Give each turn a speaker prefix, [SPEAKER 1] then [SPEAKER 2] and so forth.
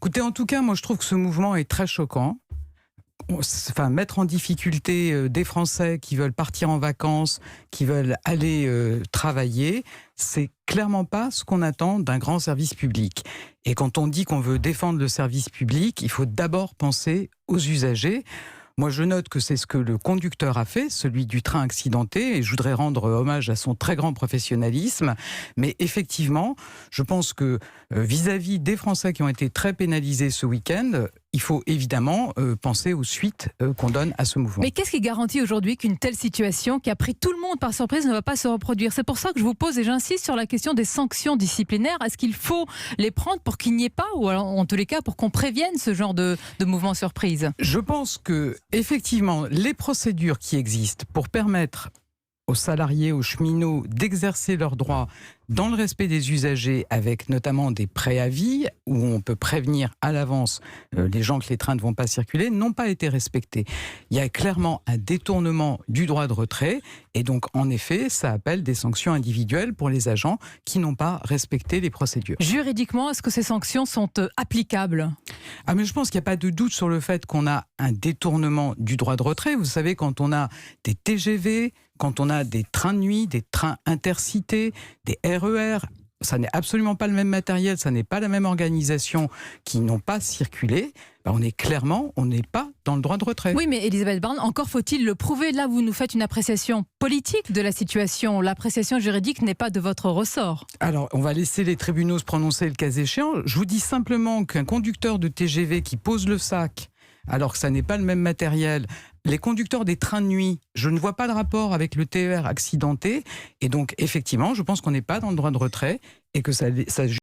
[SPEAKER 1] Écoutez, en tout cas, moi je trouve que ce mouvement est très choquant. Mettre en difficulté des Français qui veulent partir en vacances, qui veulent aller travailler, c'est clairement pas ce qu'on attend d'un grand service public. Et quand on dit qu'on veut défendre le service public, il faut d'abord penser aux usagers. Moi, je note que c'est ce que le conducteur a fait, celui du train accidenté, et je voudrais rendre hommage à son très grand professionnalisme. Mais effectivement, je pense que vis-à-vis des Français qui ont été très pénalisés ce week-end, il faut évidemment penser aux suites qu'on donne à ce mouvement.
[SPEAKER 2] Mais qu'est-ce qui garantit aujourd'hui qu'une telle situation qui a pris tout le monde par surprise ne va pas se reproduire? C'est pour ça que je vous pose et j'insiste sur la question des sanctions disciplinaires. Est-ce qu'il faut les prendre pour qu'il n'y ait pas, ou alors, en tous les cas pour qu'on prévienne ce genre de mouvement surprise?
[SPEAKER 1] Je pense que effectivement, les procédures qui existent pour permettre aux salariés, aux cheminots d'exercer leurs droits dans le respect des usagers, avec notamment des préavis où on peut prévenir à l'avance les gens que les trains ne vont pas circuler, n'ont pas été respectées. Il y a clairement un détournement du droit de retrait et donc en effet ça appelle des sanctions individuelles pour les agents qui n'ont pas respecté les procédures.
[SPEAKER 2] Juridiquement, est-ce que ces sanctions sont applicables?
[SPEAKER 1] Mais je pense qu'il n'y a pas de doute sur le fait qu'on a un détournement du droit de retrait. Vous savez, quand on a des TGV, quand on a des trains de nuit, des trains intercités, des RER, ça n'est absolument pas le même matériel, ça n'est pas la même organisation, qui n'ont pas circulé, on n'est pas dans le droit de retrait.
[SPEAKER 2] Oui, mais Elisabeth Borne, encore faut-il le prouver. Là, vous nous faites une appréciation politique de la situation. L'appréciation juridique n'est pas de votre ressort.
[SPEAKER 1] Alors, on va laisser les tribunaux se prononcer le cas échéant. Je vous dis simplement qu'un conducteur de TGV qui pose le sac, alors que ça n'est pas le même matériel, les conducteurs des trains de nuit, je ne vois pas le rapport avec le TER accidenté. Et donc, effectivement, je pense qu'on n'est pas dans le droit de retrait et que ça